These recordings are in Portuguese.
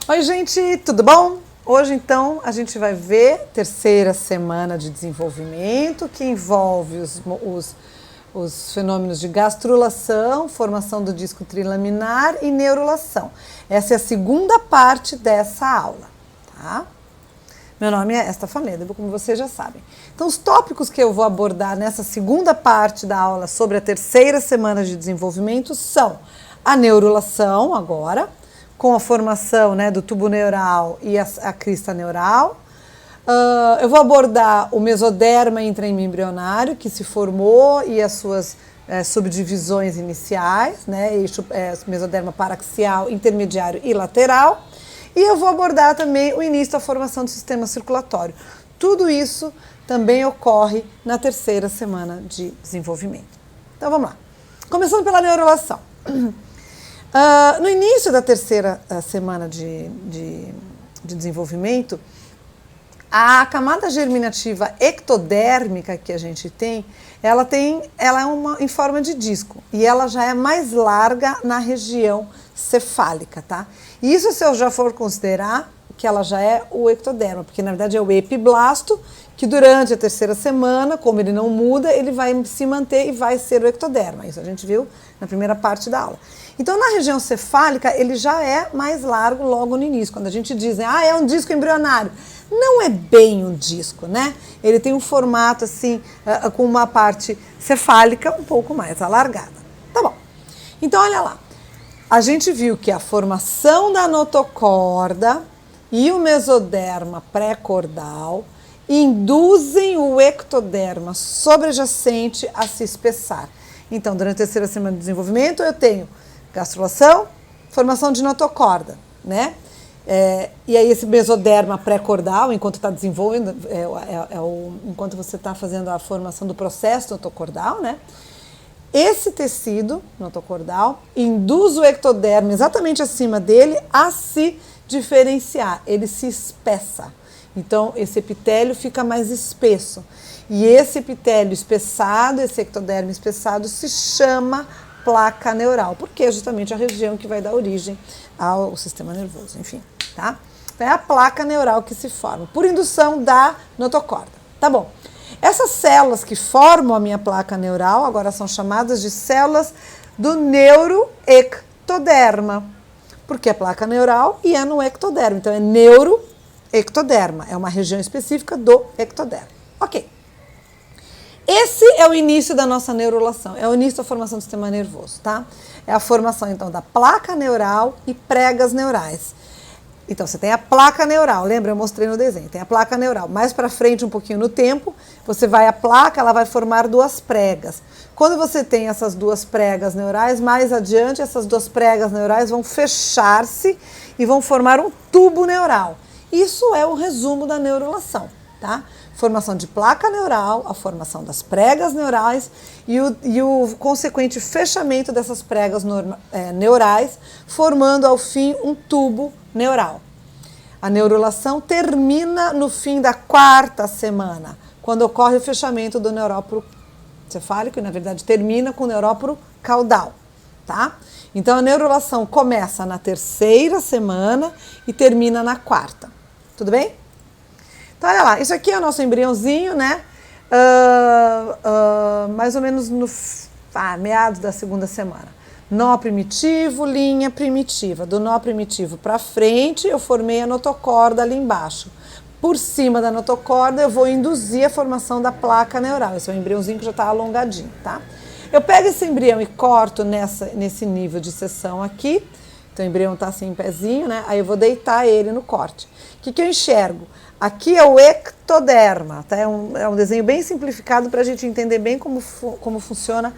Oi, gente, tudo bom? Hoje, então, a gente vai ver terceira semana de desenvolvimento, que envolve os fenômenos de gastrulação, formação do disco trilaminar e neurulação. Essa é a segunda parte dessa aula, tá? Meu nome é Esta Fanleder, como vocês já sabem. Então, os tópicos que eu vou abordar nessa segunda parte da aula sobre a terceira semana de desenvolvimento são a neurulação, agora, com a formação, né, do tubo neural e a crista neural. Eu vou abordar o mesoderma intraembrionário, que se formou, e as suas subdivisões iniciais, né, mesoderma paraxial, intermediário e lateral. E eu vou abordar também o início da formação do sistema circulatório. Tudo isso também ocorre na terceira semana de desenvolvimento. Então vamos lá. Começando pela neurulação. No início da terceira semana de desenvolvimento, a camada germinativa ectodérmica que a gente tem, ela é em forma de disco e ela já é mais larga na região cefálica, tá? E isso se eu já for considerar que ela já é o ectoderma, porque na verdade é o epiblasto que durante a terceira semana, como ele não muda, ele vai se manter e vai ser o ectoderma. Isso a gente viu na primeira parte da aula. Então, na região cefálica, ele já é mais largo logo no início. Quando a gente diz, é um disco embrionário. Não é bem um disco, né? Ele tem um formato assim, com uma parte cefálica um pouco mais alargada. Tá bom. Então, olha lá. A gente viu que a formação da notocorda e o mesoderma pré-cordal induzem o ectoderma sobrejacente a se espessar. Então, durante a terceira semana de desenvolvimento, eu tenho gastrulação, formação de notocorda, né? E aí esse mesoderma pré-cordal, enquanto está desenvolvendo, enquanto você está fazendo a formação do processo notocordal, né? Esse tecido notocordal induz o ectoderma exatamente acima dele a se diferenciar, ele se espessa. Então, esse epitélio fica mais espesso. E esse epitélio espessado, esse ectoderma espessado, se chama placa neural, porque é justamente a região que vai dar origem ao sistema nervoso, enfim, tá? Então, é a placa neural que se forma, por indução da notocorda, tá bom? Essas células que formam a minha placa neural, agora são chamadas de células do neuroectoderma, porque é placa neural e é no ectoderma, então é neuroectoderma, é uma região específica do ectoderma. Ok. Esse é o início da nossa neurulação, é o início da formação do sistema nervoso, tá? É a formação, então, da placa neural e pregas neurais. Então, você tem a placa neural, lembra? Eu mostrei no desenho, tem a placa neural. Mais para frente, um pouquinho no tempo, a placa, ela vai formar duas pregas. Quando você tem essas duas pregas neurais, mais adiante, essas duas pregas neurais vão fechar-se e vão formar um tubo neural. Isso é o resumo da neurulação, tá? Formação de placa neural, a formação das pregas neurais e o consequente fechamento dessas pregas neurais, formando ao fim um tubo neural. A neurulação termina no fim da quarta semana, quando ocorre o fechamento do neuróporo cefálico, e na verdade termina com o neuróporo caudal, tá? Então a neurulação começa na terceira semana e termina na quarta. Tudo bem? Então, olha lá, isso aqui é o nosso embriãozinho, né? Mais ou menos no meados da segunda semana. Nó primitivo, linha primitiva. Do nó primitivo para frente, eu formei a notocorda ali embaixo. Por cima da notocorda, eu vou induzir a formação da placa neural. Esse é o embriãozinho que já está alongadinho, tá? Eu pego esse embrião e corto nesse nível de seção aqui. Então, o embrião está assim em pezinho, né? Aí eu vou deitar ele no corte. O que eu enxergo? Aqui é o ectoderma, tá? É um desenho bem simplificado para a gente entender bem como funciona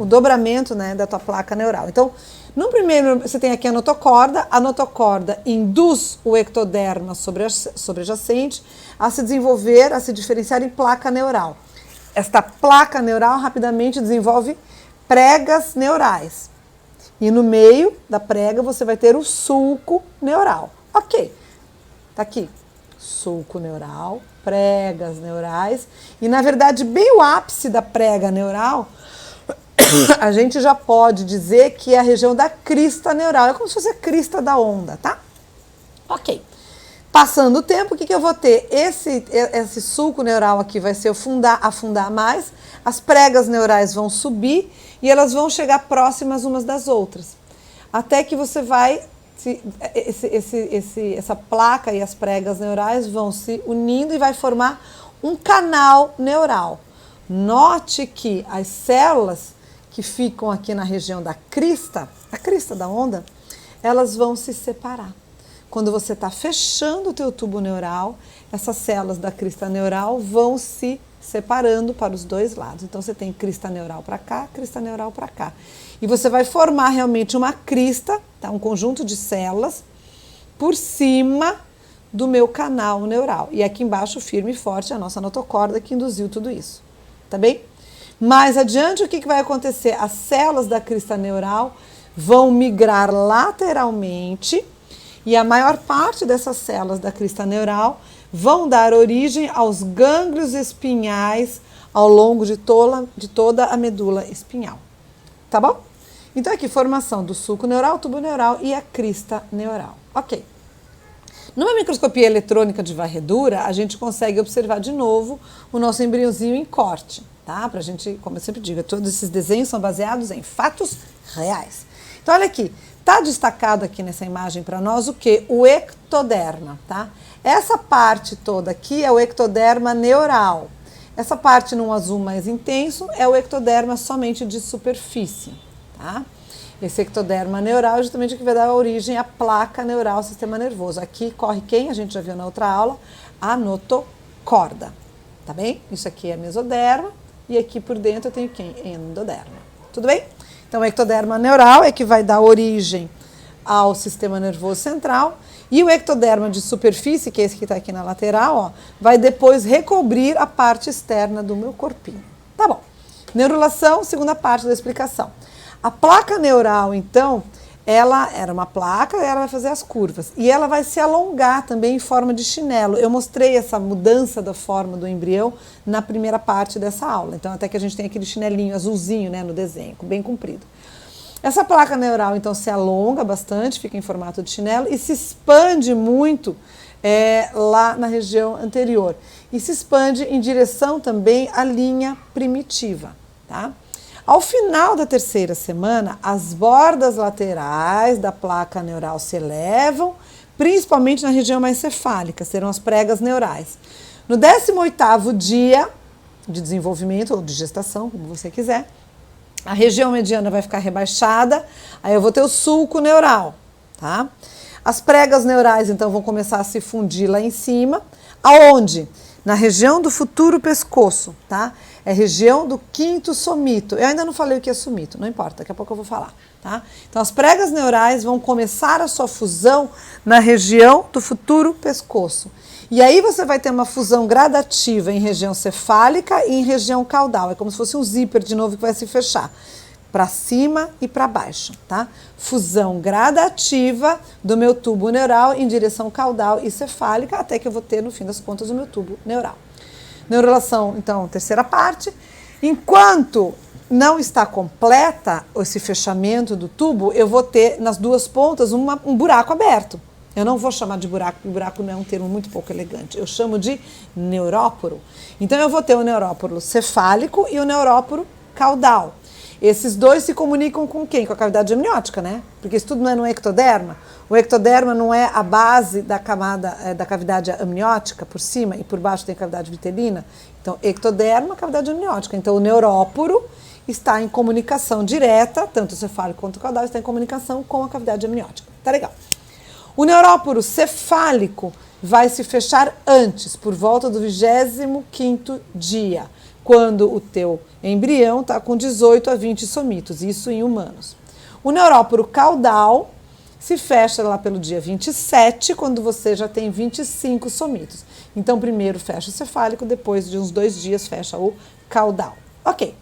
o dobramento, né, da tua placa neural. Então, no primeiro, você tem aqui a notocorda induz o ectoderma sobrejacente a se desenvolver, a se diferenciar em placa neural. Esta placa neural rapidamente desenvolve pregas neurais. E no meio da prega você vai ter o sulco neural. Ok, tá aqui. Sulco neural, pregas neurais. E, na verdade, bem o ápice da prega neural, a gente já pode dizer que é a região da crista neural. É como se fosse a crista da onda, tá? Ok. Passando o tempo, o que eu vou ter? Esse sulco neural aqui vai se afundar mais, as pregas neurais vão subir e elas vão chegar próximas umas das outras. Até que você vai, essa placa e as pregas neurais vão se unindo e vai formar um canal neural. Note que as células que ficam aqui na região da crista, a crista da onda, elas vão se separar. Quando você está fechando o teu tubo neural, essas células da crista neural vão se separando para os dois lados. Então, você tem crista neural para cá, crista neural para cá. E você vai formar realmente uma crista, tá? Um conjunto de células, por cima do meu canal neural. E aqui embaixo, firme e forte, a nossa notocorda que induziu tudo isso. Tá bem? Mais adiante, o que vai acontecer? As células da crista neural vão migrar lateralmente e a maior parte dessas células da crista neural vão dar origem aos gânglios espinhais ao longo de toda a medula espinhal. Tá bom? Então, aqui, formação do sulco neural, tubo neural e a crista neural. Ok. Numa microscopia eletrônica de varredura, a gente consegue observar de novo o nosso embriãozinho em corte, tá? Pra gente, como eu sempre digo, todos esses desenhos são baseados em fatos reais. Então, olha aqui. Está destacado aqui nessa imagem para nós o que? O ectoderma, tá? Essa parte toda aqui é o ectoderma neural. Essa parte num azul mais intenso é o ectoderma somente de superfície, tá? Esse ectoderma neural é justamente o que vai dar origem à placa neural, sistema nervoso. Aqui corre quem? A gente já viu na outra aula, a notocorda, tá bem? Isso aqui é mesoderma e aqui por dentro eu tenho quem? Endoderma. Tudo bem? Então, o ectoderma neural é que vai dar origem ao sistema nervoso central e o ectoderma de superfície, que é esse que está aqui na lateral, ó, vai depois recobrir a parte externa do meu corpinho. Tá bom. Neurulação, segunda parte da explicação. A placa neural, então, ela era uma placa, ela vai fazer as curvas e ela vai se alongar também em forma de chinelo. Eu mostrei essa mudança da forma do embrião na primeira parte dessa aula. Então, até que a gente tem aquele chinelinho azulzinho, né, no desenho, bem comprido. Essa placa neural, então, se alonga bastante, fica em formato de chinelo e se expande muito lá na região anterior. E se expande em direção também à linha primitiva, tá? Ao final da terceira semana, as bordas laterais da placa neural se elevam, principalmente na região mais cefálica, serão as pregas neurais. No 18º dia de desenvolvimento, ou de gestação, como você quiser, a região mediana vai ficar rebaixada, aí eu vou ter o sulco neural, tá? As pregas neurais, então, vão começar a se fundir lá em cima, aonde? Na região do futuro pescoço, tá? É região do quinto somito. Eu ainda não falei o que é somito, não importa, daqui a pouco eu vou falar, tá? Então, as pregas neurais vão começar a sua fusão na região do futuro pescoço. E aí você vai ter uma fusão gradativa em região cefálica e em região caudal. É como se fosse um zíper de novo que vai se fechar para cima e para baixo, tá? Fusão gradativa do meu tubo neural em direção caudal e cefálica, até que eu vou ter, no fim das contas, o meu tubo neural. Neurulação, então, terceira parte. Enquanto não está completa esse fechamento do tubo, eu vou ter nas duas pontas um buraco aberto. Eu não vou chamar de buraco, porque buraco não é um termo muito pouco elegante. Eu chamo de neuróporo. Então, eu vou ter o neuróporo cefálico e o neuróporo caudal. Esses dois se comunicam com quem? Com a cavidade amniótica, né? Porque isso tudo não é no ectoderma. O ectoderma não é a base da camada da cavidade amniótica por cima e por baixo tem cavidade vitelina. Então, ectoderma, cavidade amniótica. Então, o neuróporo está em comunicação direta, tanto o cefálico quanto o caudal está em comunicação com a cavidade amniótica. Tá legal. O neuróporo cefálico vai se fechar antes, por volta do 25º dia, quando o teu embrião está com 18 a 20 somitos, isso em humanos. O neuróporo caudal se fecha lá pelo dia 27, quando você já tem 25 somitos. Então, primeiro fecha o cefálico, depois de uns 2 dias fecha o caudal. Ok.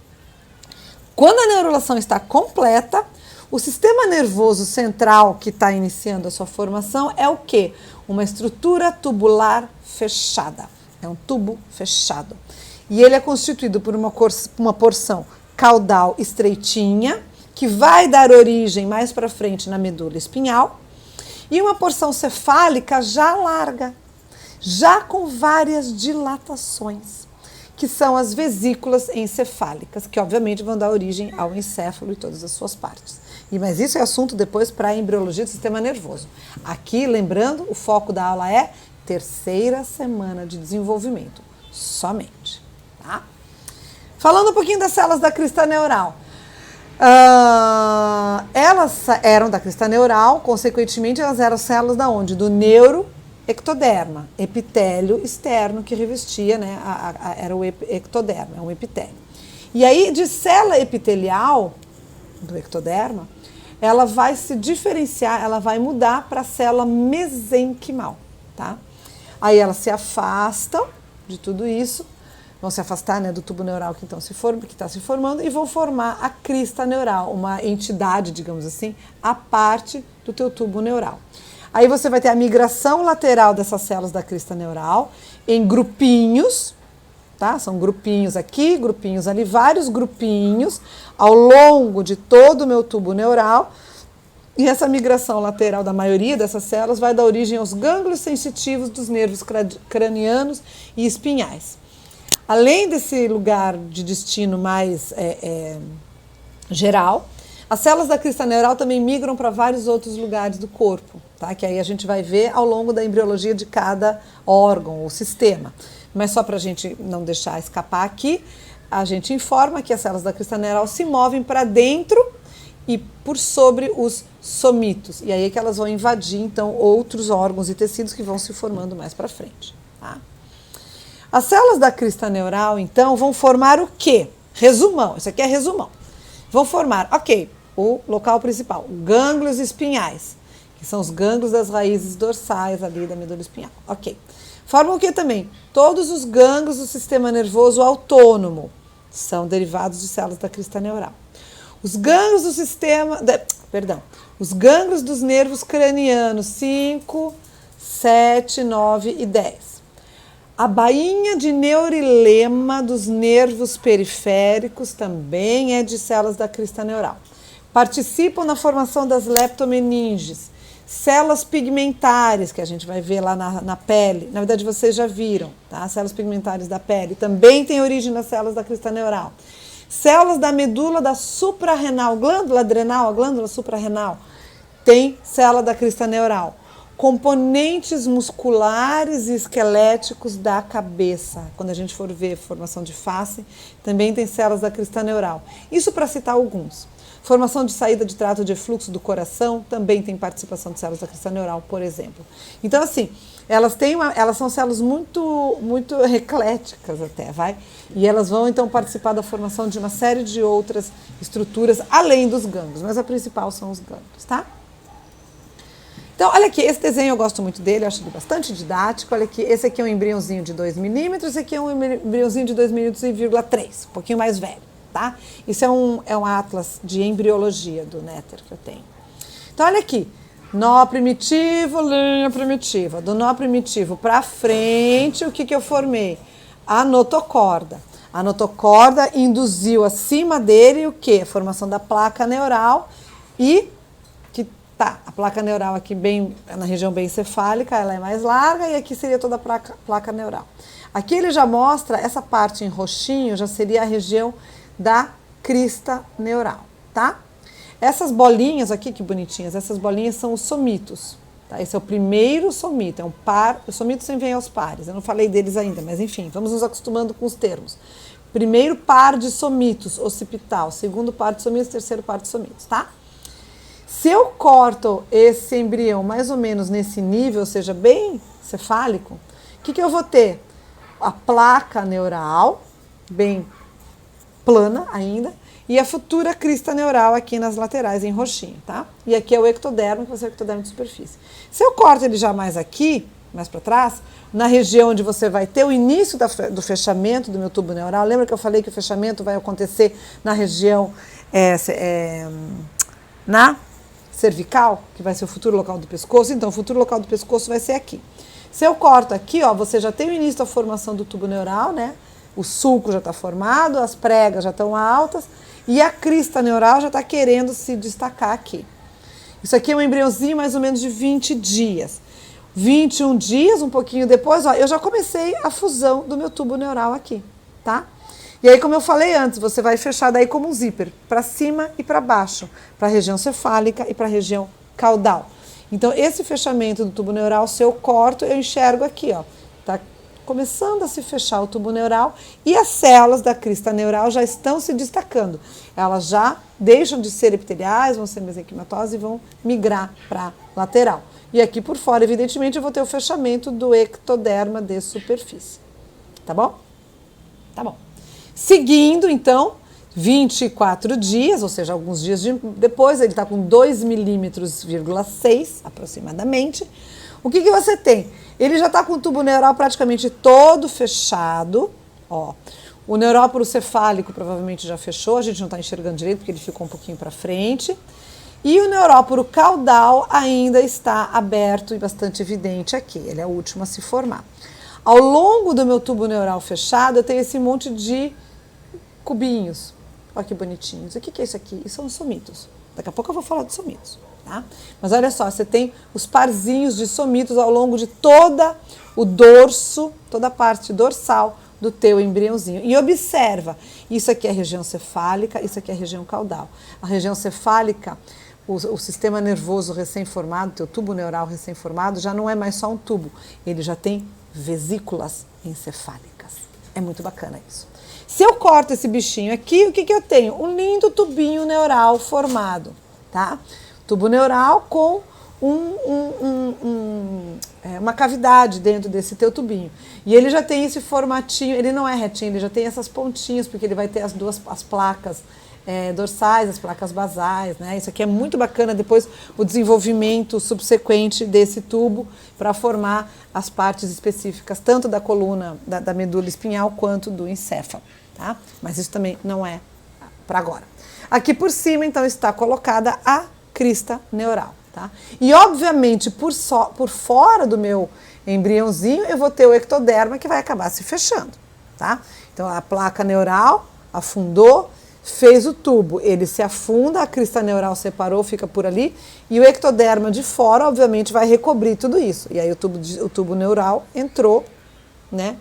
Quando a neurulação está completa, o sistema nervoso central que está iniciando a sua formação é o quê? Uma estrutura tubular fechada. É um tubo fechado. E ele é constituído por uma porção caudal estreitinha, que vai dar origem mais para frente na medula espinhal, E uma porção cefálica já larga, já com várias dilatações, que são as vesículas encefálicas, que obviamente vão dar origem ao encéfalo e todas as suas partes. Mas isso é assunto depois para a embriologia do sistema nervoso. Aqui, lembrando, o foco da aula é terceira semana de desenvolvimento, somente. Tá? Falando um pouquinho das células da crista neural. Elas eram da crista neural, consequentemente elas eram células da onde? Do neuroectoderma, epitélio externo que revestia, né, era o ectoderma, é um epitélio. E aí de célula epitelial do ectoderma, ela vai se diferenciar, ela vai mudar para a célula mesenquimal, tá? Aí elas se afastam de tudo isso, vão se afastar, né, do tubo neural que está se formando e vão formar a crista neural, uma entidade, digamos assim, a parte do teu tubo neural. Aí você vai ter a migração lateral dessas células da crista neural em grupinhos, tá? São grupinhos aqui, grupinhos ali, vários grupinhos ao longo de todo o meu tubo neural. E essa migração lateral da maioria dessas células vai dar origem aos gânglios sensitivos dos nervos cranianos e espinhais. Além desse lugar de destino mais geral, as células da crista neural também migram para vários outros lugares do corpo, tá? Que aí a gente vai ver ao longo da embriologia de cada órgão ou sistema. Mas só para a gente não deixar escapar aqui, a gente informa que as células da crista neural se movem para dentro e por sobre os somitos. E aí é que elas vão invadir, então, outros órgãos e tecidos que vão se formando mais para frente, tá? As células da crista neural, então, vão formar o quê? Resumão, isso aqui é resumão. Vão formar, ok, o local principal, gânglios espinhais, que são os gânglios das raízes dorsais ali da medula espinhal, ok. Formam o que também? Todos os gânglios do sistema nervoso autônomo são derivados de células da crista neural. Os gânglios do sistema, os gânglios dos nervos cranianos 5, 7, 9 e 10. A bainha de neurilema dos nervos periféricos também é de células da crista neural. Participam na formação das leptomeninges, células pigmentares, que a gente vai ver lá na pele. Na verdade, vocês já viram, tá? Células pigmentares da pele também têm origem nas células da crista neural. Células da medula da suprarrenal, glândula adrenal, a glândula suprarrenal, tem célula da crista neural. Componentes musculares e esqueléticos da cabeça. Quando a gente for ver formação de face, também tem células da crista neural. Isso para citar alguns. Formação de saída de trato de efluxo do coração também tem participação de células da crista neural, por exemplo. Então, assim, elas são células muito ecléticas até, vai? E elas vão, então, participar da formação de uma série de outras estruturas, além dos gânglios, mas a principal são os gânglios, tá? Então, olha aqui, esse desenho eu gosto muito dele, eu acho ele bastante didático. Olha aqui, esse aqui é um embriãozinho de 2 milímetros, esse aqui é um embriãozinho de 2,3 milímetros, um pouquinho mais velho, tá? Isso é um atlas de embriologia do Netter que eu tenho. Então, olha aqui, nó primitivo, linha primitiva. Do nó primitivo para frente, o que eu formei? A notocorda. A notocorda induziu acima dele o quê? A formação da placa neural e... a placa neural aqui bem na região bem encefálica, ela é mais larga e aqui seria toda a placa neural. Aqui ele já mostra, essa parte em roxinho já seria a região da crista neural, tá? Essas bolinhas aqui, que bonitinhas, essas bolinhas são os somitos, tá? Esse é o primeiro somito, é um par, os somitos sempre vêm aos pares, eu não falei deles ainda, mas enfim, vamos nos acostumando com os termos. Primeiro par de somitos, occipital, segundo par de somitos, terceiro par de somitos, tá? Se eu corto esse embrião mais ou menos nesse nível, ou seja, bem cefálico, o que eu vou ter? A placa neural, bem plana ainda, e a futura crista neural aqui nas laterais, em roxinho, tá? E aqui é o ectodermo, que vai ser o ectodermo de superfície. Se eu corto ele já mais aqui, mais para trás, na região onde você vai ter o início do fechamento do meu tubo neural, lembra que eu falei que o fechamento vai acontecer na região na cervical, que vai ser o futuro local do pescoço? Então, o futuro local do pescoço vai ser aqui. Se eu corto aqui, ó, você já tem o início da formação do tubo neural, né? O sulco já está formado, as pregas já estão altas e a crista neural já está querendo se destacar aqui. Isso aqui é um embriãozinho mais ou menos de 20 dias. 21 dias, um pouquinho depois, ó, eu já comecei a fusão do meu tubo neural aqui, tá? E aí, como eu falei antes, você vai fechar daí como um zíper, para cima e para baixo, para a região cefálica e para a região caudal. Então, esse fechamento do tubo neural, se eu corto, eu enxergo aqui, ó, tá começando a se fechar o tubo neural e as células da crista neural já estão se destacando. Elas já deixam de ser epiteliais, vão ser mesenquimatosas e vão migrar para a lateral. E aqui por fora, evidentemente, eu vou ter o fechamento do ectoderma de superfície. Tá bom? Tá bom. Seguindo, então, 24 dias, ou seja, alguns dias depois, ele está com 2,6 milímetros aproximadamente. O que você tem? Ele já está com o tubo neural praticamente todo fechado. Ó, o neuróporo cefálico provavelmente já fechou, a gente não está enxergando direito porque ele ficou um pouquinho para frente. E o neuróporo caudal ainda está aberto e bastante evidente aqui, ele é o último a se formar. Ao longo do meu tubo neural fechado, eu tenho esse monte de cubinhos. Olha que bonitinhos. O que é isso aqui? Isso são os somitos. Daqui a pouco eu vou falar de somitos, tá? Mas olha só, você tem os parzinhos de somitos ao longo de toda o dorso, toda a parte dorsal do teu embriãozinho. E observa, isso aqui é a região cefálica, isso aqui é a região caudal. A região cefálica, o sistema nervoso recém-formado, teu tubo neural recém-formado, já não é mais só um tubo, ele já tem vesículas encefálicas. É muito bacana isso. Se eu corto esse bichinho aqui, o que eu tenho? Um lindo tubinho neural formado, tá? Tubo neural com uma cavidade dentro desse teu tubinho. E ele já tem esse formatinho, ele não é retinho, ele já tem essas pontinhas, porque ele vai ter as placas dorsais, as placas basais, né? Isso aqui é muito bacana, depois o desenvolvimento subsequente desse tubo para formar as partes específicas, tanto da coluna, da medula espinhal, quanto do encéfalo, tá? Mas isso também não é para agora. Aqui por cima, então, está colocada a crista neural, tá? E, obviamente, por fora do meu embriãozinho, eu vou ter o ectoderma que vai acabar se fechando, tá? Então, a placa neural afundou, fez o tubo, ele se afunda, a crista neural separou, fica por ali, e o ectoderma de fora, obviamente, vai recobrir tudo isso. E aí o tubo neural entrou, né,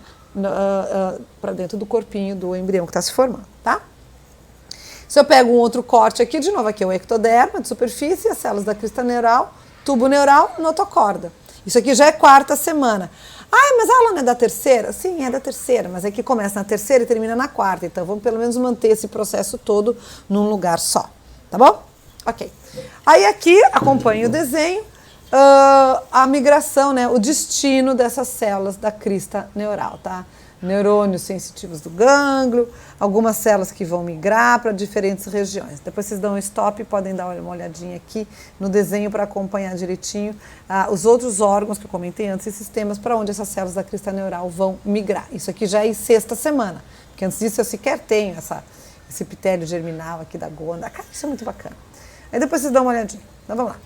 para dentro do corpinho do embrião que está se formando, tá? Se eu pego um outro corte aqui, de novo, aqui é o ectoderma de superfície, as células da crista neural, tubo neural, notocorda. Isso aqui já é 4ª semana. Ah, mas a aula não é da 3ª? Sim, é da 3ª, mas é que começa na 3ª e termina na 4ª. Então, vamos pelo menos manter esse processo todo num lugar só, tá bom? Ok. Aí aqui, acompanhe o desenho, a migração, né, o destino dessas células da crista neural, tá? Neurônios sensitivos do gânglio, algumas células que vão migrar para diferentes regiões. Depois vocês dão um stop e podem dar uma olhadinha aqui no desenho para acompanhar direitinho os outros órgãos que eu comentei antes e sistemas para onde essas células da crista neural vão migrar. Isso aqui já é em 6ª semana, porque antes disso eu sequer tenho esse epitélio germinal aqui da gônada. Cara, isso é muito bacana. Aí depois vocês dão uma olhadinha. Então vamos lá.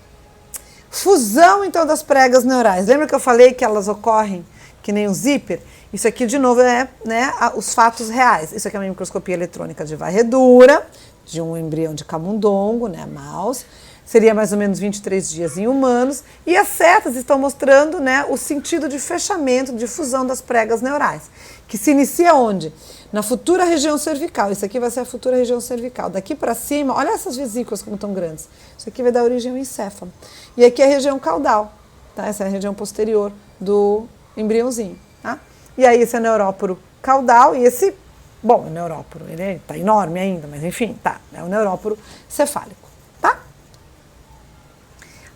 Fusão, então, das pregas neurais. Lembra que eu falei que elas ocorrem que nem um zíper? Isso aqui, de novo, é, né, os fatos reais. Isso aqui é uma microscopia eletrônica de varredura, de um embrião de camundongo, né, mouse. Seria mais ou menos 23 dias em humanos. E as setas estão mostrando, né, o sentido de fechamento, de fusão das pregas neurais. Que se inicia onde? Na futura região cervical. Isso aqui vai ser a futura região cervical. Daqui para cima, olha essas vesículas como estão grandes. Isso aqui vai dar origem ao encéfalo. E aqui é a região caudal, tá? Essa é a região posterior do embriãozinho, tá? E aí esse é o neuróporo caudal e esse, bom, o neuróporo, ele tá enorme ainda, mas enfim, tá, é o neuróporo cefálico, tá?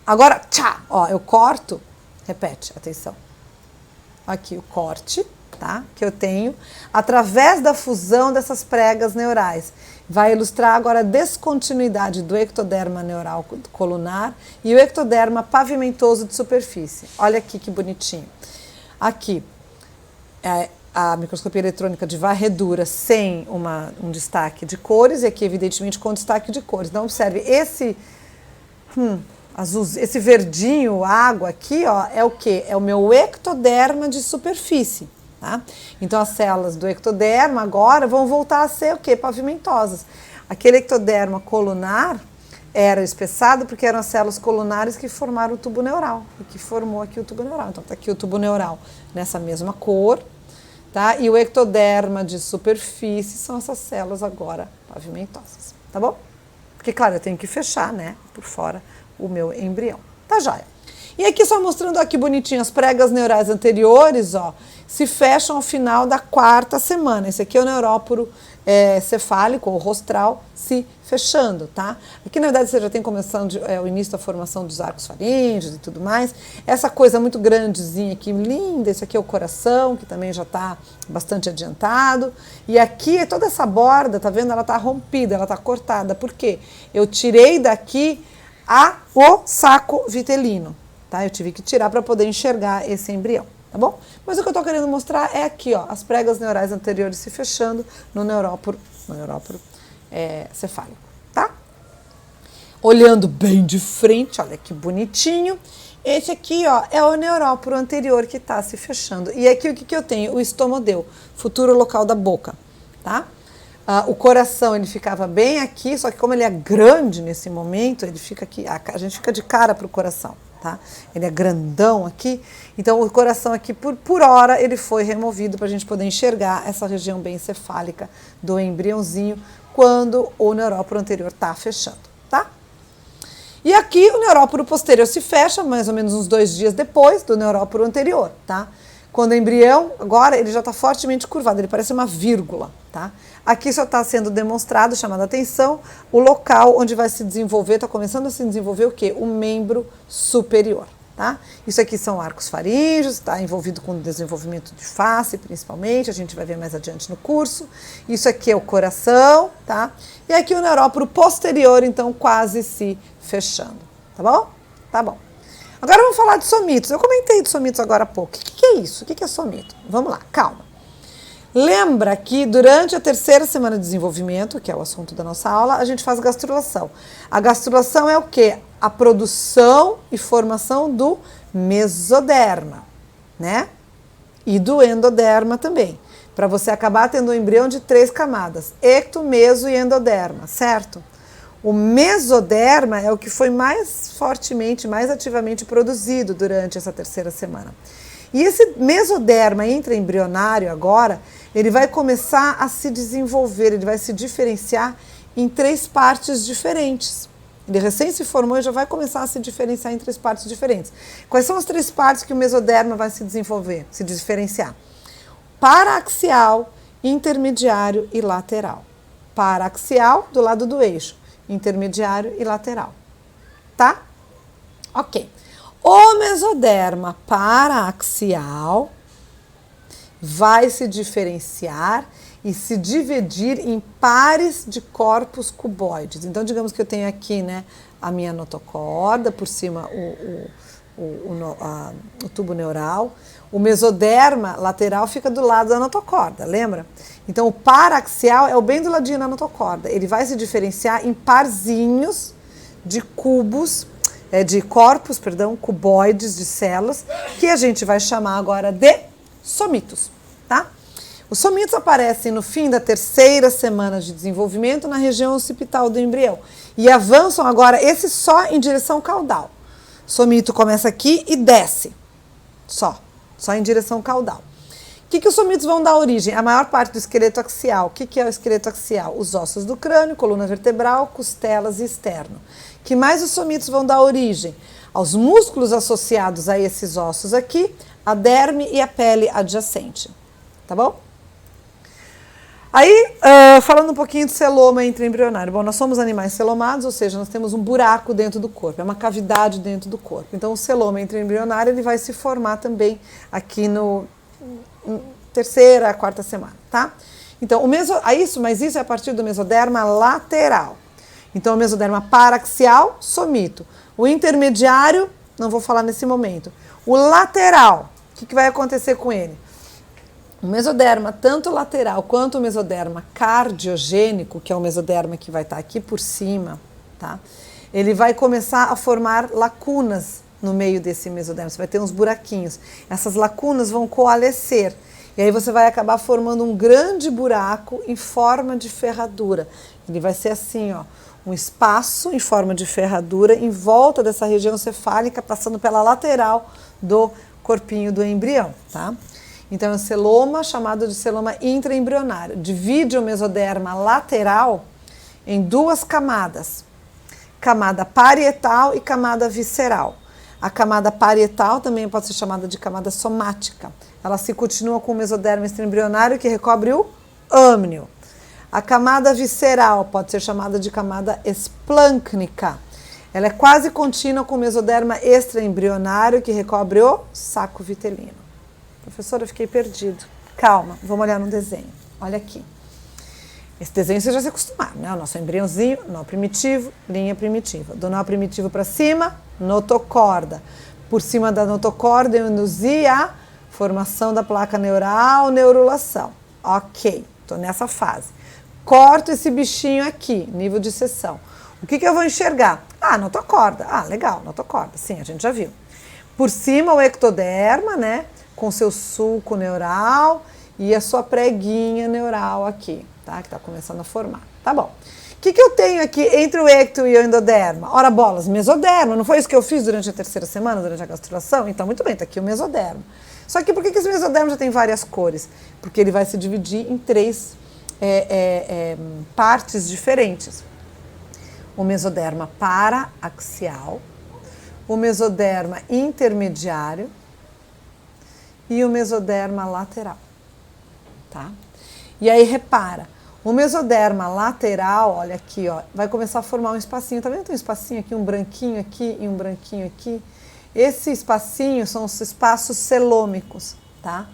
Agora, tchá, ó, eu corto, repete, atenção, aqui o corte, tá, que eu tenho, através da fusão dessas pregas neurais, vai ilustrar agora a descontinuidade do ectoderma neural colunar e o ectoderma pavimentoso de superfície. Olha aqui que bonitinho. Aqui, a microscopia eletrônica de varredura sem um destaque de cores, e aqui, evidentemente, com destaque de cores. Então, observe, esse azul, esse verdinho, água aqui, ó, é o quê? É o meu ectoderma de superfície, tá? Então, as células do ectoderma agora vão voltar a ser o quê? Pavimentosas. Aquele ectoderma colunar era espessado porque eram as células colunares que formaram o tubo neural, e que formou aqui o tubo neural. Então tá aqui o tubo neural nessa mesma cor, tá? E o ectoderma de superfície são essas células agora pavimentosas, tá bom? Porque, claro, eu tenho que fechar, né, por fora o meu embrião. Tá joia? E aqui só mostrando, ó, que bonitinho, as pregas neurais anteriores, ó, se fecham ao final da 4ª semana. Esse aqui é o neuróporo cefálico ou rostral se fechando, tá? Aqui, na verdade, você já tem começando o início da formação dos arcos faríngeos e tudo mais. Essa coisa muito grandezinha aqui, linda, esse aqui é o coração, que também já está bastante adiantado. E aqui, toda essa borda, tá vendo? Ela tá rompida, ela tá cortada. Por quê? Eu tirei daqui o saco vitelino, tá? Eu tive que tirar para poder enxergar esse embrião. Tá bom? Mas o que eu estou querendo mostrar é aqui, ó, as pregas neurais anteriores se fechando no neuróporo cefálico, tá? Olhando bem de frente, olha que bonitinho. Esse aqui, ó, é o neuróporo anterior que está se fechando. E aqui o que eu tenho? O estomodeu, futuro local da boca, tá? O coração, ele ficava bem aqui, só que como ele é grande nesse momento, ele fica aqui, a gente fica de cara para o coração. Tá? Ele é grandão aqui, então o coração aqui, por hora, ele foi removido para a gente poder enxergar essa região bem cefálica do embriãozinho quando o neuróporo anterior está fechando, tá? E aqui o neuróporo posterior se fecha mais ou menos uns 2 dias depois do neuróporo anterior, tá? Quando o embrião, agora, ele já está fortemente curvado, ele parece uma vírgula, tá? Aqui só está sendo demonstrado, chamando a atenção, o local onde vai se desenvolver, está começando a se desenvolver o quê? O membro superior, tá? Isso aqui são arcos faríngeos, está envolvido com o desenvolvimento de face, principalmente, a gente vai ver mais adiante no curso. Isso aqui é o coração, tá? E aqui o neuróporo posterior, então, quase se fechando, tá bom? Tá bom. Agora vamos falar de somitos. Eu comentei de somitos agora há pouco. O que é isso? O que é somito? Vamos lá, calma. Lembra que durante a 3ª semana de desenvolvimento, que é o assunto da nossa aula, a gente faz gastrulação. A gastrulação é o quê? A produção e formação do mesoderma, né? E do endoderma também. Para você acabar tendo um embrião de 3 camadas, ecto, meso e endoderma, certo? O mesoderma é o que foi mais fortemente, mais ativamente produzido durante essa 3ª semana. E esse mesoderma intraembrionário agora, ele vai começar a se desenvolver, ele vai se diferenciar em 3 partes diferentes. Ele recém se formou e já vai começar a se diferenciar em 3 partes diferentes. Quais são as 3 partes que o mesoderma vai se desenvolver, se diferenciar? Paraxial, intermediário e lateral. Paraxial, do lado do eixo. Intermediário e lateral, tá? Ok. O mesoderma paraxial vai se diferenciar e se dividir em pares de corpos cuboides. Então, digamos que eu tenho aqui, né, a minha notocorda, por cima o tubo neural. O mesoderma lateral fica do lado da notocorda, lembra? Então, o paraxial é o bem do ladinho da notocorda. Ele vai se diferenciar em parzinhos de corpos, cuboides de células, que a gente vai chamar agora de somitos, tá? Os somitos aparecem no fim da 3ª semana de desenvolvimento na região occipital do embrião e avançam agora, esse só em direção caudal. O somito começa aqui e desce, só em direção caudal. O que os somitos vão dar origem? A maior parte do esqueleto axial. O que é o esqueleto axial? Os ossos do crânio, coluna vertebral, costelas e externo. Que mais os somitos vão dar origem? Aos músculos associados a esses ossos aqui, a derme e a pele adjacente. Tá bom? Aí, falando um pouquinho de celoma intraembrionário. Bom, nós somos animais celomados, ou seja, nós temos um buraco dentro do corpo, é uma cavidade dentro do corpo. Então, o celoma intraembrionário, ele vai se formar também aqui no 3ª, 4ª semana, tá? Então, mas isso é a partir do mesoderma lateral. Então, o mesoderma paraxial, somito. O intermediário, não vou falar nesse momento. O lateral, o que vai acontecer com ele? O mesoderma, tanto lateral quanto o mesoderma cardiogênico, que é o mesoderma que vai estar aqui por cima, tá? Ele vai começar a formar lacunas no meio desse mesoderma. Você vai ter uns buraquinhos. Essas lacunas vão coalescer. E aí você vai acabar formando um grande buraco em forma de ferradura. Ele vai ser assim, ó, um espaço em forma de ferradura em volta dessa região cefálica, passando pela lateral do corpinho do embrião, tá? Então, é um celoma chamado de celoma intraembrionário. Divide o mesoderma lateral em duas camadas, camada parietal e camada visceral. A camada parietal também pode ser chamada de camada somática. Ela se continua com o mesoderma extraembrionário que recobre o âmnio. A camada visceral pode ser chamada de camada esplâncnica. Ela é quase contínua com o mesoderma extraembrionário que recobre o saco vitelino. Professora, eu fiquei perdido. Calma, vamos olhar no desenho. Olha aqui. Esse desenho você já se acostumaram, né? O nosso embriãozinho, nó primitivo, linha primitiva. Do nó primitivo para cima, notocorda. Por cima da notocorda eu induzi a formação da placa neural, neurulação. Ok, estou nessa fase. Corto esse bichinho aqui, nível de seção. O que eu vou enxergar? Ah, notocorda. Ah, legal, notocorda. Sim, a gente já viu. Por cima o ectoderma, né? Com seu sulco neural e a sua preguinha neural aqui, tá? Que está começando a formar. Tá bom. O que eu tenho aqui entre o ecto e o endoderma? Ora bolas, mesoderma. Não foi isso que eu fiz durante a terceira semana, durante a gastrulação? Então, muito bem, tá aqui o mesoderma. Só que por que esse mesoderma já tem várias cores? Porque ele vai se dividir em três partes diferentes. O mesoderma paraaxial, o mesoderma intermediário e o mesoderma lateral, tá? E aí repara, o mesoderma lateral, olha aqui, ó, vai começar a formar um espacinho, tá vendo? Tem um espacinho aqui, um branquinho aqui e um branquinho aqui. Esse espacinho são os espaços celômicos, tá?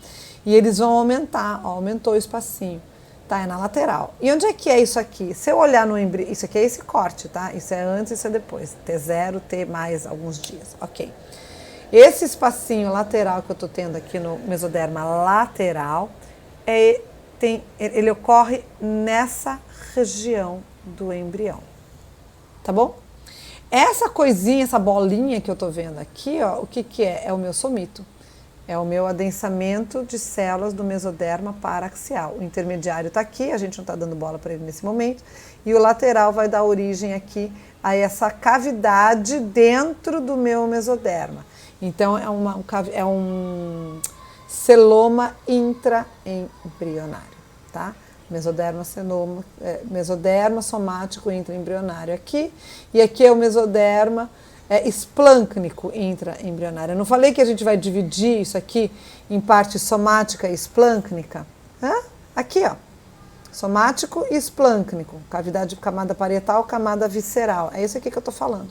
E eles vão aumentar, ó, aumentou o espacinho, tá? É na lateral. E onde é que é isso aqui? Se eu olhar no embrião, isso aqui é esse corte, tá? Isso é antes, isso é depois, T0, T mais alguns dias, ok. Esse espacinho lateral que eu estou tendo aqui no mesoderma lateral, ele ocorre nessa região do embrião, tá bom? Essa coisinha, essa bolinha que eu estou vendo aqui, ó, o que é? É o meu somito. É o meu adensamento de células do mesoderma paraaxial. O intermediário está aqui, a gente não está dando bola para ele nesse momento, e o lateral vai dar origem aqui a essa cavidade dentro do meu mesoderma. Então, é um celoma intraembrionário, tá? Mesoderma somático intraembrionário aqui, e aqui é o mesoderma esplâncnico intraembrionário. Eu não falei que a gente vai dividir isso aqui em parte somática e esplâncnica? Aqui, ó. Somático e esplâncnico. Cavidade, camada parietal, camada visceral. É isso aqui que eu tô falando.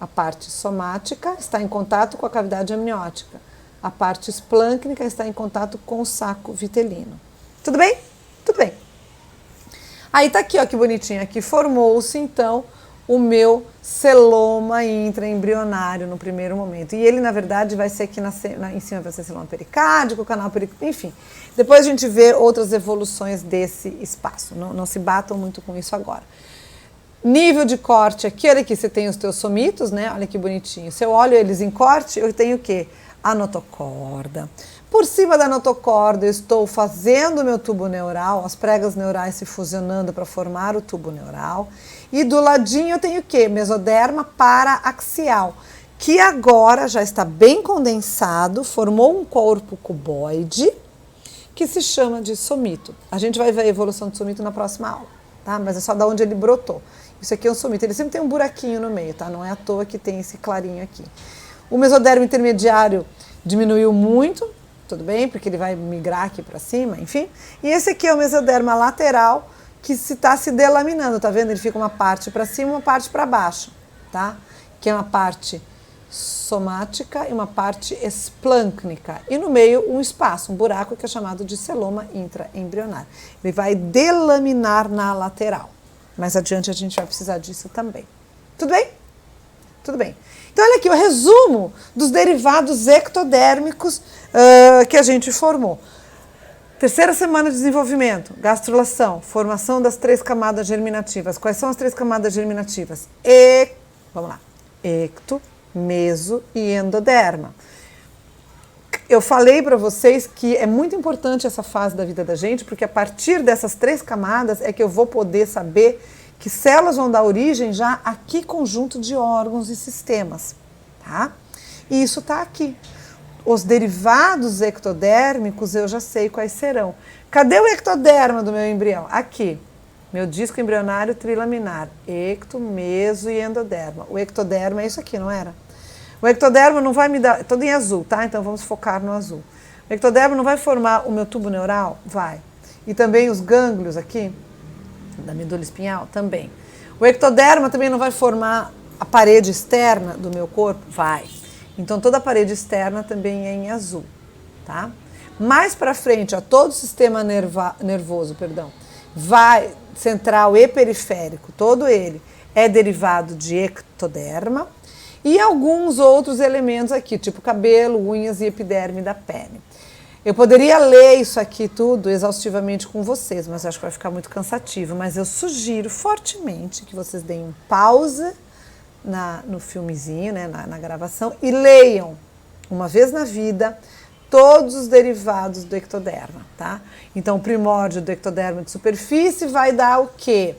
A parte somática está em contato com a cavidade amniótica. A parte esplâncnica está em contato com o saco vitelino. Tudo bem? Tudo bem. Aí tá aqui, ó, que bonitinho. Aqui formou-se, então, o meu celoma intraembrionário no primeiro momento. E ele, na verdade, vai ser aqui em cima, vai ser celoma pericárdico, canal pericárdico, enfim. Depois a gente vê outras evoluções desse espaço. Não se batam muito com isso agora. Nível de corte aqui, olha aqui, você tem os teus somitos, né? Olha que bonitinho. Se eu olho eles em corte, eu tenho o quê? A notocorda. Por cima da notocorda, eu estou fazendo o meu tubo neural, as pregas neurais se fusionando para formar o tubo neural. E do ladinho eu tenho o quê? Mesoderma paraaxial, que agora já está bem condensado, formou um corpo cuboide, que se chama de somito. A gente vai ver a evolução do somito na próxima aula, tá? Mas é só da onde ele brotou. Isso aqui é um somito, ele sempre tem um buraquinho no meio, tá? Não é à toa que tem esse clarinho aqui. O mesoderma intermediário diminuiu muito, tudo bem, porque ele vai migrar aqui para cima, enfim. E esse aqui é o mesoderma lateral, que está se delaminando, tá vendo? Ele fica uma parte para cima e uma parte para baixo, tá? Que é uma parte somática e uma parte esplâncnica. E no meio um espaço, um buraco que é chamado de celoma intraembrionário. Ele vai delaminar na lateral. Mais adiante a gente vai precisar disso também. Tudo bem? Tudo bem. Então, olha aqui o resumo dos derivados ectodérmicos que a gente formou. Terceira semana de desenvolvimento, gastrulação, formação das 3 camadas germinativas. Quais são as 3 camadas germinativas? Vamos lá. Ecto, meso e endoderma. Eu falei para vocês que é muito importante essa fase da vida da gente, porque a partir dessas 3 camadas é que eu vou poder saber que células vão dar origem já a que conjunto de órgãos e sistemas, tá? E isso está aqui. Os derivados ectodérmicos eu já sei quais serão. Cadê o ectoderma do meu embrião? Aqui. Meu disco embrionário trilaminar. Ecto, meso e endoderma. O ectoderma é isso aqui, não era? O ectoderma não vai me dar... Todo em azul, tá? Então vamos focar no azul. O ectoderma não vai formar o meu tubo neural? Vai. E também os gânglios aqui, da medula espinhal? Também. O ectoderma também não vai formar a parede externa do meu corpo? Vai. Então toda a parede externa também é em azul, tá? Mais para frente, ó, todo o sistema nervoso, vai central e periférico, todo ele é derivado de ectoderma e alguns outros elementos aqui, tipo cabelo, unhas e epiderme da pele. Eu poderia ler isso aqui tudo exaustivamente com vocês, mas acho que vai ficar muito cansativo. Mas eu sugiro fortemente que vocês deem um pause no filmezinho, né, na gravação, e leiam, uma vez na vida, todos os derivados do ectoderma, tá? Então, o primórdio do ectoderma de superfície vai dar o quê?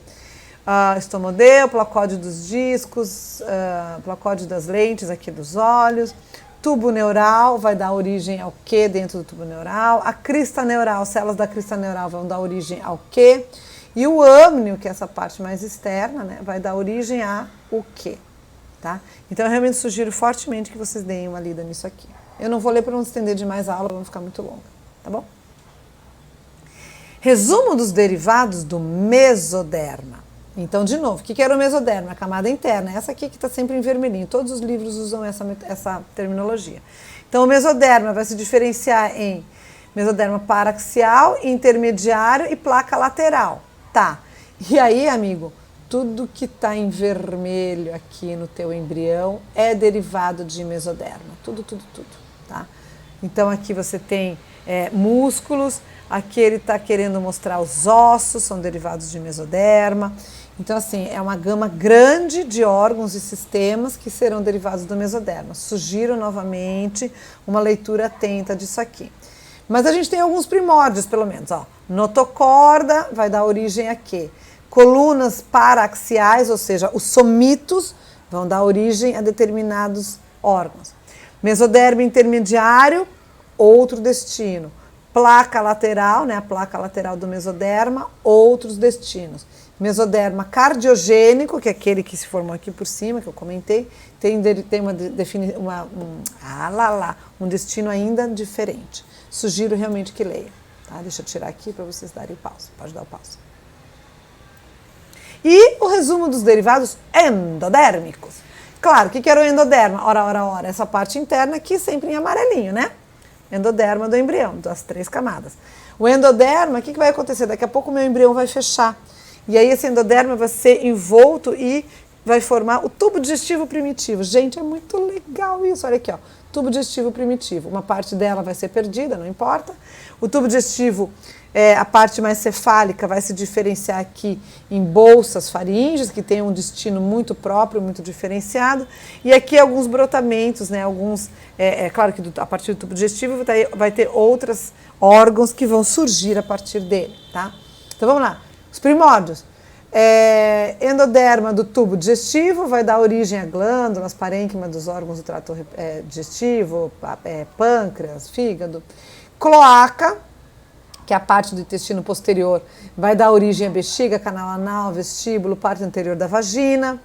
Estomodeu, placóide dos discos, placóide das lentes aqui dos olhos. Tubo neural vai dar origem ao quê dentro do tubo neural? A crista neural, células da crista neural vão dar origem ao quê? E o âmnio, que é essa parte mais externa, né, vai dar origem a o quê? Tá? Então eu realmente sugiro fortemente que vocês deem uma lida nisso aqui. Eu não vou ler para não estender demais a aula, para não ficar muito longa, tá bom? Resumo dos derivados do mesoderma. Então, de novo, o que era o mesoderma? A camada interna, essa aqui que está sempre em vermelhinho. Todos os livros usam essa terminologia. Então, o mesoderma vai se diferenciar em mesoderma paraxial, intermediário e placa lateral. Tá. E aí, amigo, tudo que está em vermelho aqui no teu embrião é derivado de mesoderma. Tudo, tá? Então, aqui você tem músculos, aqui ele está querendo mostrar os ossos, são derivados de mesoderma. Então, assim, é uma gama grande de órgãos e sistemas que serão derivados do mesoderma. Sugiro novamente uma leitura atenta disso aqui. Mas a gente tem alguns primórdios, pelo menos. Ó. Notocorda vai dar origem a quê? Colunas paraxiais, ou seja, os somitos, vão dar origem a determinados órgãos. Mesoderma intermediário, outro destino. Placa lateral, né, a placa lateral do mesoderma, outros destinos. Mesoderma cardiogênico, que é aquele que se formou aqui por cima, que eu comentei, tem um destino ainda diferente. Sugiro realmente que leia. Tá? Deixa eu tirar aqui para vocês darem pausa. Pode dar o pausa. E o resumo dos derivados endodérmicos. Claro, o que era o endoderma? Ora, essa parte interna aqui sempre em amarelinho, né? Endoderma do embrião, das 3 camadas. O endoderma, o que vai acontecer? Daqui a pouco o meu embrião vai fechar. E aí esse endoderma vai ser envolto e vai formar o tubo digestivo primitivo. Gente, é muito legal isso. Olha aqui, ó. Tubo digestivo primitivo. Uma parte dela vai ser perdida, não importa. O tubo digestivo, a parte mais cefálica, vai se diferenciar aqui em bolsas faríngeas, que tem um destino muito próprio, muito diferenciado. E aqui alguns brotamentos, né? Alguns, claro que a partir do tubo digestivo vai ter outros órgãos que vão surgir a partir dele, tá? Então vamos lá. Os primórdios. Endoderma do tubo digestivo vai dar origem a glândulas, parênquima dos órgãos do trato digestivo, pâncreas, fígado. Cloaca, que é a parte do intestino posterior, vai dar origem a bexiga, canal anal, vestíbulo, parte anterior da vagina.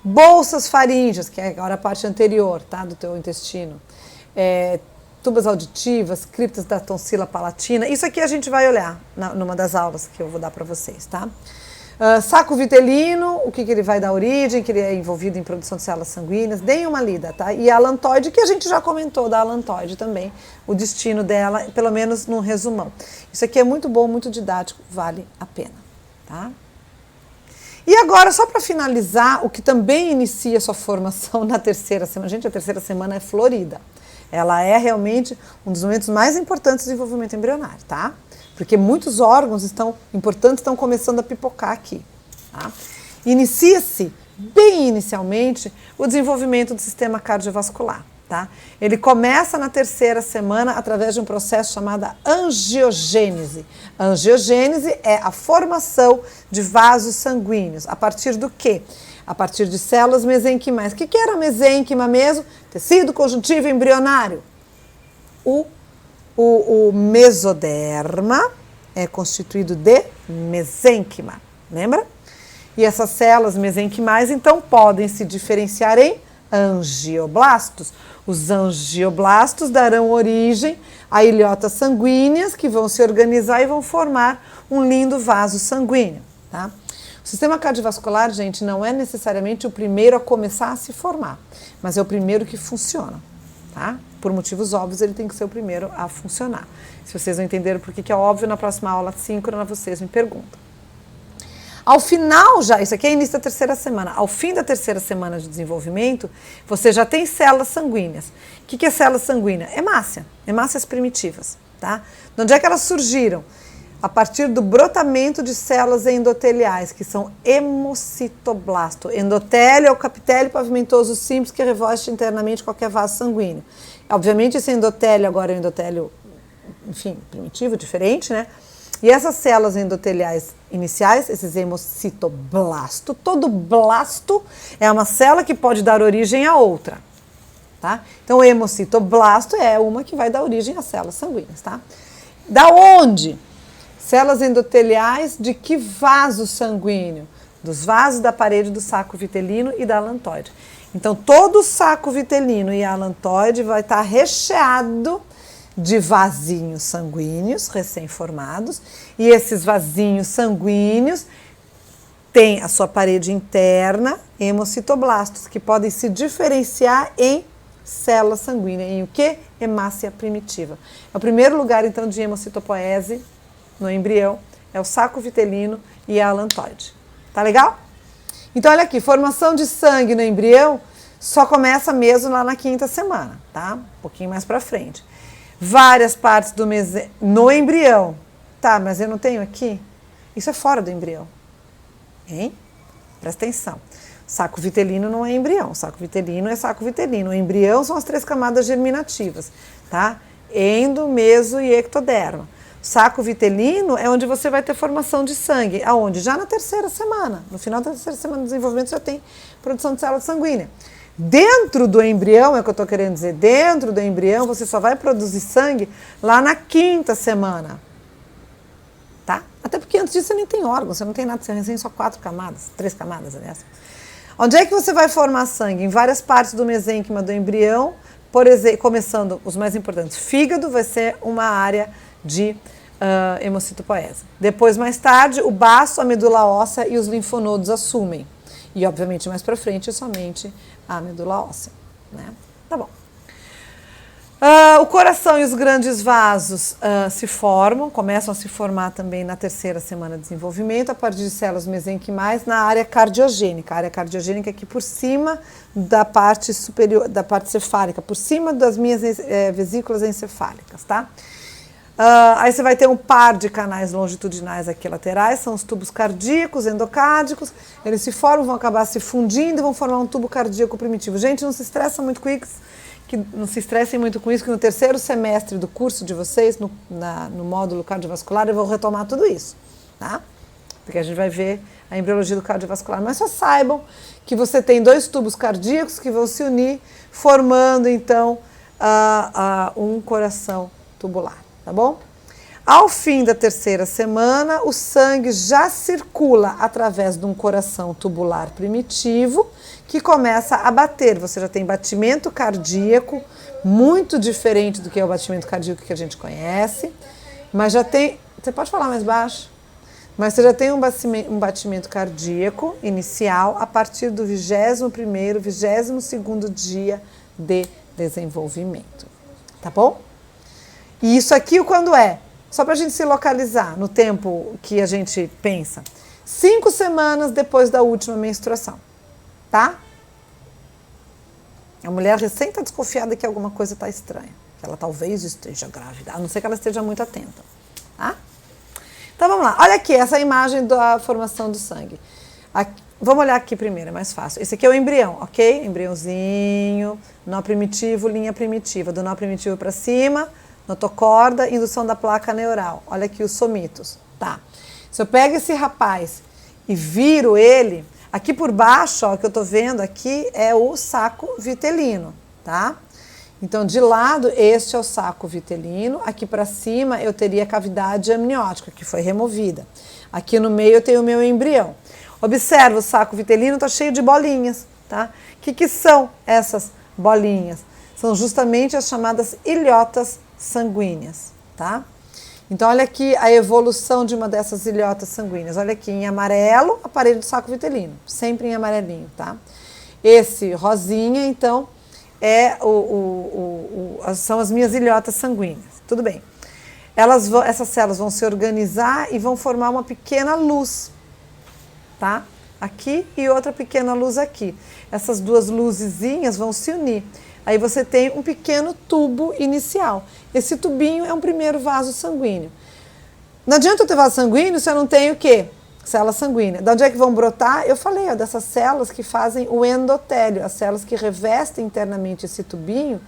Bolsas faríngeas, que é agora a parte anterior, tá, do teu intestino. Tubas auditivas, criptas da tonsila palatina. Isso aqui a gente vai olhar numa das aulas que eu vou dar para vocês, tá? Saco vitelino, o que ele vai dar origem, que ele é envolvido em produção de células sanguíneas. Deem uma lida, tá? E a alantoide, que a gente já comentou da alantoide também, o destino dela, pelo menos num resumão. Isso aqui é muito bom, muito didático, vale a pena, tá? E agora, só para finalizar, o que também inicia sua formação na 3ª semana. Gente, a 3ª semana é florida. Ela é realmente um dos momentos mais importantes do desenvolvimento embrionário, tá? Porque muitos órgãos importantes estão começando a pipocar aqui, tá? Inicia-se, bem inicialmente, o desenvolvimento do sistema cardiovascular. tá? Ele começa na terceira semana através de um processo chamado angiogênese. A angiogênese é a formação de vasos sanguíneos. A partir do quê? A partir de células mesenquimais. O que era mesênquima mesmo? Tecido conjuntivo embrionário. O mesoderma é constituído de mesênquima, lembra? E essas células mesenquimais, então, podem se diferenciar em angioblastos. Os angioblastos darão origem a ilhotas sanguíneas que vão se organizar e vão formar um lindo vaso sanguíneo, tá? O sistema cardiovascular, gente, não é necessariamente o primeiro a começar a se formar, mas é o primeiro que funciona, tá? Por motivos óbvios, ele tem que ser o primeiro a funcionar. Se vocês não entenderam por que é óbvio, na próxima aula síncrona vocês me perguntam. Ao final já, isso aqui é início da terceira semana, ao fim da terceira semana de desenvolvimento, você já tem células sanguíneas. O que é célula sanguínea? Hemácias primitivas, tá? De onde é que elas surgiram? A partir do brotamento de células endoteliais, que são hemocitoblasto. Endotélio é o capitélio pavimentoso simples que reveste internamente qualquer vaso sanguíneo. Obviamente esse endotélio agora é um endotélio, enfim, primitivo, diferente, né? E essas células endoteliais iniciais, esses hemocitoblasto, todo blasto é uma célula que pode dar origem a outra, tá? Então o hemocitoblasto é uma que vai dar origem às células sanguíneas, tá? Da onde? Células endoteliais de que vaso sanguíneo? Dos vasos da parede do saco vitelino e da alantoide. Então todo o saco vitelino e a alantoide vai estar recheado de vasinhos sanguíneos recém-formados, e esses vasinhos sanguíneos têm a sua parede interna, hemocitoblastos, que podem se diferenciar em célula sanguínea, em o que? Hemácia primitiva. É o primeiro lugar, então, de hemocitopoese no embrião, é o saco vitelino e a alantoide. Tá legal? Então, olha aqui, formação de sangue no embrião só começa mesmo lá na 5ª semana, tá? Um pouquinho mais pra frente. Várias partes do no embrião. Tá, mas eu não tenho aqui? Isso é fora do embrião. Hein? Presta atenção. Saco vitelino não é embrião. Saco vitelino é saco vitelino. O embrião são as 3 camadas germinativas, tá? Endo, meso e ectoderma. Saco vitelino é onde você vai ter formação de sangue. Aonde? Já na 3ª semana. No final da 3ª semana de desenvolvimento já tem produção de célula sanguínea. Dentro do embrião, é o que eu estou querendo dizer, dentro do embrião você só vai produzir sangue lá na 5ª semana, tá? Até porque antes disso você nem tem órgão, você não tem nada, você tem só 4 camadas, 3 camadas, aliás. Onde é que você vai formar sangue? Em várias partes do mesênquima do embrião, por exemplo, começando os mais importantes, fígado vai ser uma área de hemocitopoese. Depois, mais tarde, o baço, a medula óssea e os linfonodos assumem. E, obviamente, mais para frente, somente a medula óssea, né? Tá bom. O coração e os grandes vasos se formam, começam a se formar também na 3ª semana de desenvolvimento, a partir de células mesenquimais na área cardiogênica. A área cardiogênica aqui por cima da parte superior, da parte cefálica, por cima das minhas vesículas encefálicas, tá? Aí você vai ter um par de canais longitudinais aqui laterais, são os tubos cardíacos, endocárdicos, eles se formam, vão acabar se fundindo e vão formar um tubo cardíaco primitivo. Gente, não se estressa muito com isso, não se estressem muito com isso, que no 3º semestre do curso de vocês, no módulo cardiovascular, eu vou retomar tudo isso, tá? Porque a gente vai ver a embriologia do cardiovascular. Mas só saibam que você tem 2 tubos cardíacos que vão se unir, formando, então, um coração tubular. Tá bom? Ao fim da 3ª semana, o sangue já circula através de um coração tubular primitivo que começa a bater. Você já tem batimento cardíaco, muito diferente do que é o batimento cardíaco que a gente conhece, mas já tem... Você pode falar mais baixo? Mas você já tem um batimento cardíaco inicial a partir do 21º, 22º dia de desenvolvimento. Tá bom? E isso aqui quando é? Só para a gente se localizar no tempo que a gente pensa. 5 semanas depois da última menstruação, tá? A mulher recém está desconfiada que alguma coisa está estranha, que ela talvez esteja grávida, a não ser que ela esteja muito atenta, tá? Então vamos lá, olha aqui essa imagem da formação do sangue. Vamos olhar aqui primeiro, é mais fácil. Esse aqui é o embrião, ok? Embriãozinho, nó primitivo, linha primitiva. Do nó primitivo para cima, notocorda, indução da placa neural. Olha aqui os somitos, tá? Se eu pego esse rapaz e viro ele, aqui por baixo, ó, o que eu tô vendo aqui é o saco vitelino, tá? Então, de lado, este é o saco vitelino. Aqui para cima, eu teria a cavidade amniótica, que foi removida. Aqui no meio, eu tenho o meu embrião. Observa, o saco vitelino está cheio de bolinhas, tá? O que são essas bolinhas? São justamente as chamadas ilhotas sanguíneas, tá? Então, olha aqui a evolução de uma dessas ilhotas sanguíneas. Olha aqui, em amarelo, a parede do saco vitelino, sempre em amarelinho, tá? Esse rosinha, então, são as minhas ilhotas sanguíneas. Tudo bem. Essas células vão se organizar e vão formar uma pequena luz, tá? Aqui e outra pequena luz aqui. Essas duas luzezinhas vão se unir. Aí você tem um pequeno tubo inicial. Esse tubinho é um primeiro vaso sanguíneo. Não adianta eu ter vaso sanguíneo se eu não tenho o quê? Célula sanguínea. De onde é que vão brotar? Eu falei, ó, dessas células que fazem o endotélio, as células que revestem internamente esse tubinho,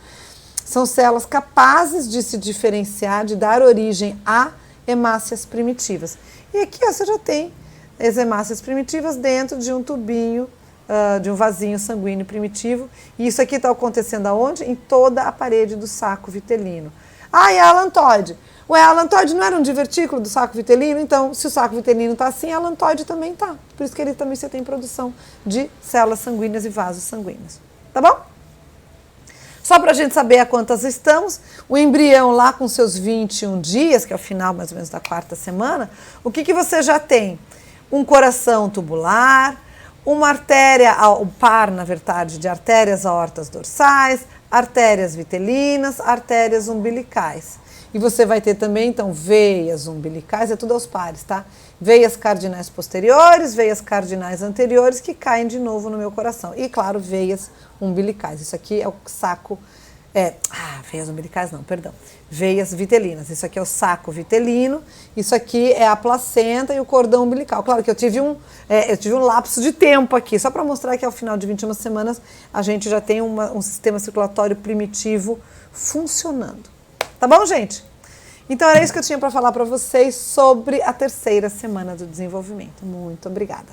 são células capazes de se diferenciar, de dar origem a hemácias primitivas. E aqui ó, você já tem as hemácias primitivas dentro de um tubinho, de um vasinho sanguíneo primitivo. E isso aqui está acontecendo aonde? Em toda a parede do saco vitelino. Ah, e a alantoide? Ué, a alantoide não era um divertículo do saco vitelino? Então, se o saco vitelino está assim, a alantoide também está. Por isso que ele também você tem produção de células sanguíneas e vasos sanguíneos. Tá bom? Só para a gente saber a quantas estamos, o embrião lá com seus 21 dias, que é o final mais ou menos da 4ª semana, o que você já tem? Um coração tubular, uma artéria, um par, na verdade, de artérias aortas dorsais, artérias vitelinas, artérias umbilicais. E você vai ter também, então, veias umbilicais, é tudo aos pares, tá? Veias cardinais posteriores, veias cardinais anteriores, que caem de novo no meu coração. E, claro, veias umbilicais. Isso aqui é o saco... veias umbilicais não, perdão. Veias vitelinas. Isso aqui é o saco vitelino, isso aqui é a placenta e o cordão umbilical. Claro que eu tive um lapso de tempo aqui, só para mostrar que ao final de 21 semanas a gente já tem um sistema circulatório primitivo funcionando. Tá bom, gente? Então era isso que eu tinha para falar para vocês sobre a 3ª semana do desenvolvimento. Muito obrigada.